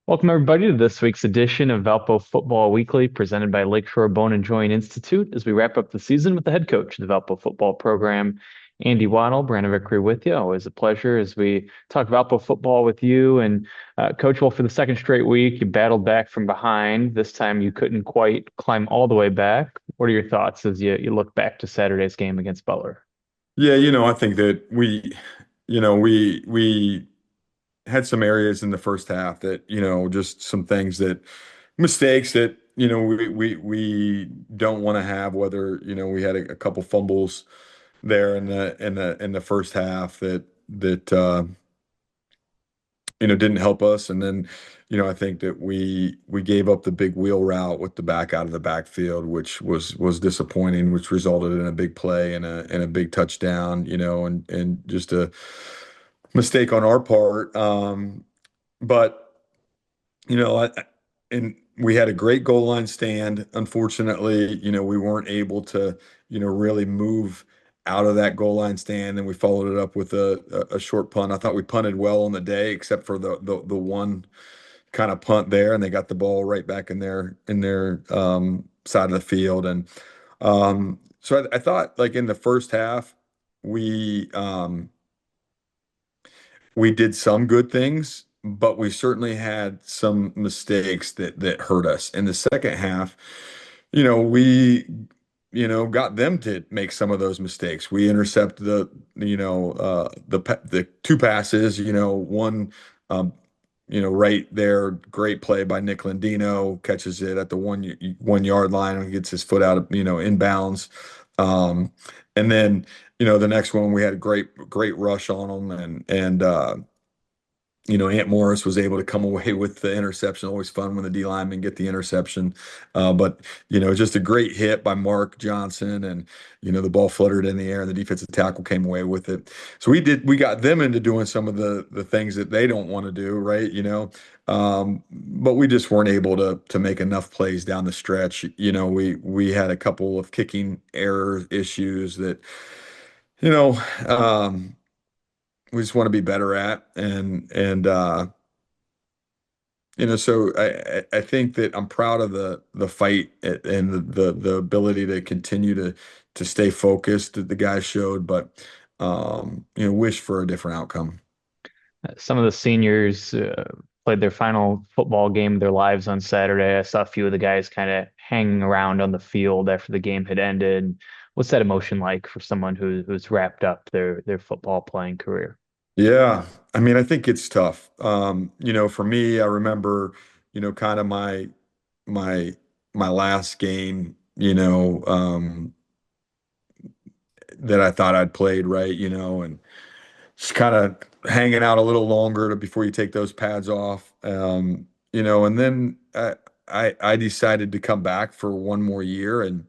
Welcome, everybody, to this week's edition of Valpo Football Weekly, presented by Lakeshore Bone and Joint Institute, as we wrap up the season with the head coach of the Valpo football program, Andy Waddle. Brandon Vickery with you. Always a pleasure as we talk Valpo football with you. And Coach, well, for the second straight week, you battled back from behind. This time you couldn't quite climb all the way back. What are your thoughts as you look back to Saturday's game against Butler? Yeah, I think that we had some areas in the first half that, just some things that mistakes that, we don't want to have, whether, we had a couple fumbles there in the first half that didn't help us. And then, I think that we gave up the big wheel route with the back out of the backfield, which was disappointing, which resulted in a big play and a big touchdown, and just a mistake on our part. But and we had a great goal line stand. Unfortunately, we weren't able to, really move out of that goal line stand. And we followed it up with a short punt. I thought we punted well on the day, except for the one kind of punt there, and they got the ball right back in their side of the field. And so I thought, like, in the first half, we um, we did some good things, but we certainly had some mistakes that hurt us. In the second half, we got them to make some of those mistakes. We intercepted the two passes, one right there, great play by Nick Landino, catches it at the 1 yard line and gets his foot out of, inbounds. Um, and then, the next one we had a great rush on them, and Ant Morris was able to come away with the interception. Always fun when the D linemen get the interception. But just a great hit by Mark Johnson, and the ball fluttered in the air, and the defensive tackle came away with it. So we got them into doing some of the things that they don't want to do, right? But we just weren't able to make enough plays down the stretch. We had a couple of kicking error issues that, you know, um, we just want to be better at, so I think that I'm proud of the fight and the ability to continue to stay focused that the guys showed, but wish for a different outcome. Some of the seniors played their final football game of their lives on Saturday. I saw a few of the guys kind of hanging around on the field after the game had ended. What's that emotion like for someone who's wrapped up their football playing career? Yeah, I mean, I think it's tough. For me, I remember, kind of my my last game, that I thought I'd played right, and just kind of hanging out a little longer before you take those pads off. And then I decided to come back for one more year, and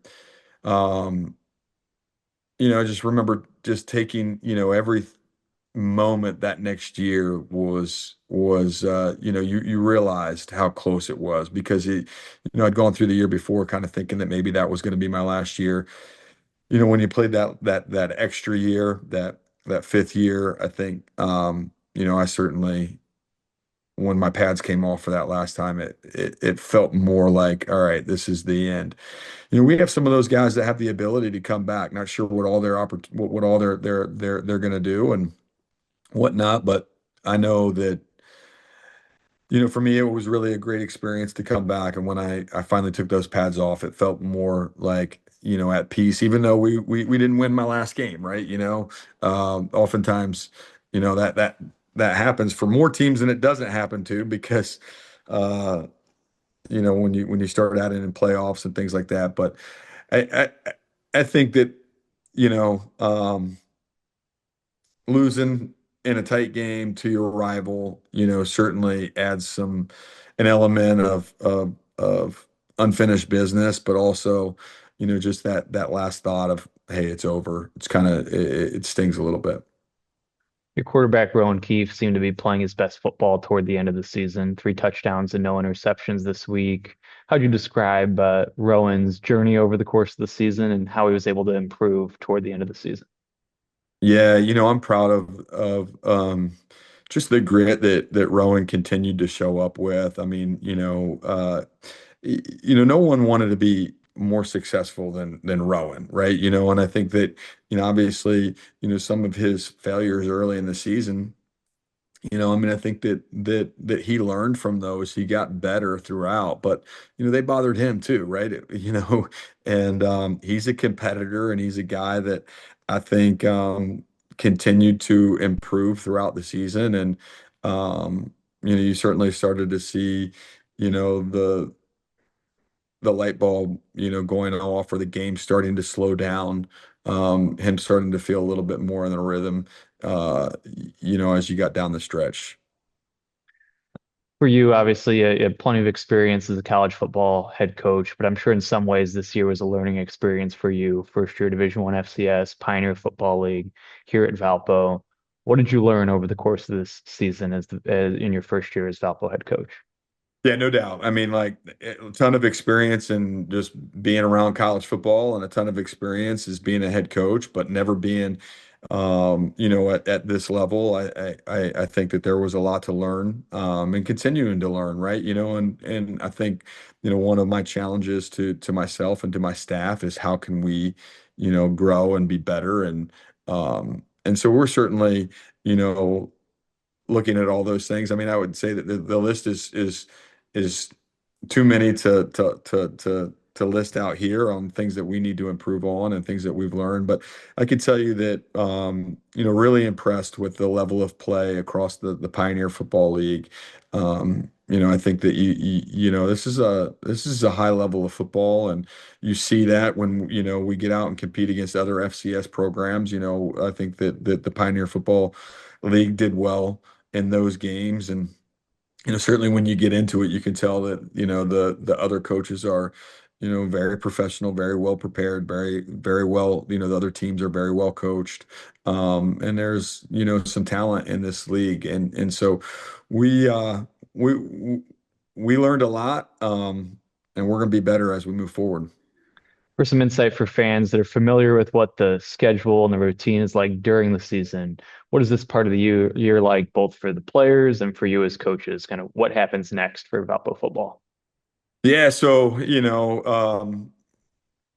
um, I just remember just taking, every moment that next year was you realized how close it was, because I'd gone through the year before kind of thinking that maybe that was going to be my last year. When you played that extra year, that fifth year, I think, I certainly, when my pads came off for that last time, it felt more like, all right, this is the end. We have some of those guys that have the ability to come back. Not sure what all what all they're going to do and whatnot, but I know that, for me, it was really a great experience to come back. And when I finally took those pads off, it felt more like, at peace, even though we didn't win my last game, right? Oftentimes, that happens for more teams than it doesn't happen to, because, when you start adding in playoffs and things like that. But I think that, you know, um, losing in a tight game to your rival, certainly adds an element of unfinished business, but also, just that last thought of, hey, it's over. It's kind of it stings a little bit. Your quarterback, Rowan Keefe, seemed to be playing his best football toward the end of the season. Three touchdowns and no interceptions this week. How'd you describe Rowan's journey over the course of the season and how he was able to improve toward the end of the season? Yeah, I'm proud of just the grit that Rowan continued to show up with. I mean, no one wanted to be more successful than Rowan, right? And I think that, obviously, some of his failures early in the season. I mean, I think that he learned from those. He got better throughout, but they bothered him too, right? And he's a competitor, and he's a guy that I think continued to improve throughout the season. And you certainly started to see, the light bulb, going off, or the game starting to slow down, him starting to feel a little bit more in the rhythm, as you got down the stretch. For you, obviously, you had plenty of experience as a college football head coach, but I'm sure in some ways this year was a learning experience for you. First year Division One FCS, Pioneer Football League here at Valpo. What did you learn over the course of this season as in your first year as Valpo head coach? Yeah, no doubt. I mean, like a ton of experience in just being around college football, and a ton of experience as being a head coach, but never being, at this level. I think that there was a lot to learn, and continuing to learn, right? And I think, one of my challenges to myself and to my staff is how can we, grow and be better, and so we're certainly, you know looking at all those things. I mean, I would say that the list is too many to list out here on things that we need to improve on and things that we've learned. But I can tell you that really impressed with the level of play across the Pioneer Football League. I think that this is a high level of football, and you see that when we get out and compete against other FCS programs. I think that the Pioneer Football League did well in those games. And certainly when you get into it, you can tell that the other coaches are very professional, very well prepared, very very well. The other teams are very well coached, and there's some talent in this league. And so we uh we we learned a lot, and we're going to be better as we move forward. For some insight for fans that are familiar with what the schedule and the routine is like during the season, what is this part of the year like, both for the players and for you as coaches? Kind of what happens next for Valpo football? Yeah, so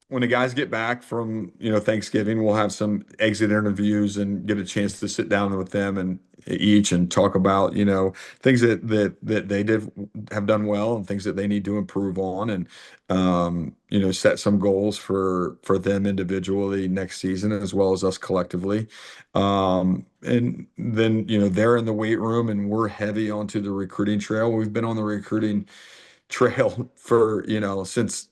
when the guys get back from Thanksgiving, we'll have some exit interviews and get a chance to sit down with them and each and talk about things that they did have done well, and things that they need to improve on, and set some goals for them individually next season as well as us collectively. And then they're in the weight room, and we're heavy onto the recruiting trail. We've been on the recruiting trail for since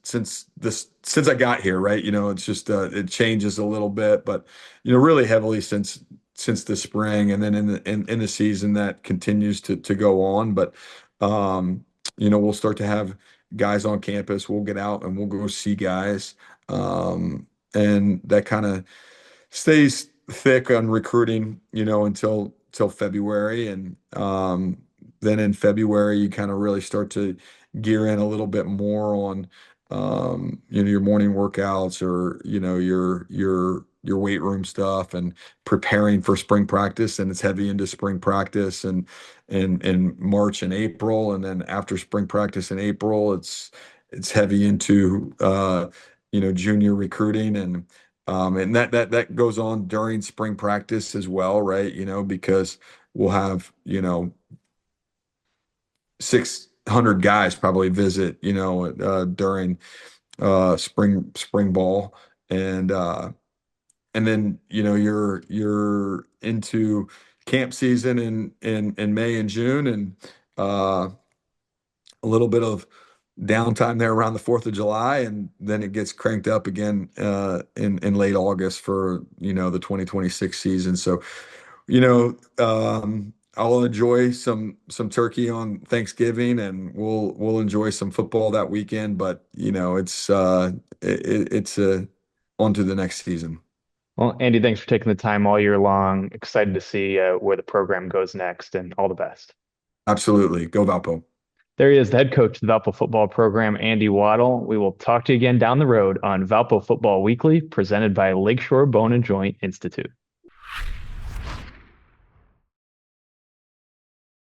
I got here, right? It's just it changes a little bit, but really heavily since the spring, and then in the season that continues to go on. But we'll start to have guys on campus. We'll get out and we'll go see guys, and that kind of stays thick on recruiting, until February. And then in February, you kind of really start to gear in a little bit more on your morning workouts, or your weight room stuff, and preparing for spring practice. And it's heavy into spring practice and in March and April. And then after spring practice in April, it's heavy into junior recruiting, and that goes on during spring practice as well, right? Because we'll have 600 guys probably visit, during spring ball. And then you're into camp season in May and June, and uh, a little bit of downtime there around the 4th of July, and then it gets cranked up again in late August for the 2026 season. So I'll enjoy some turkey on Thanksgiving, and we'll enjoy some football that weekend. But it's on to the next season. Well, Andy, thanks for taking the time all year long. Excited to see where the program goes next, and all the best. Absolutely, go Valpo. There he is, the head coach of the Valpo football program, Andy Waddle. We will talk to you again down the road on Valpo Football Weekly, presented by Lakeshore Bone and Joint Institute.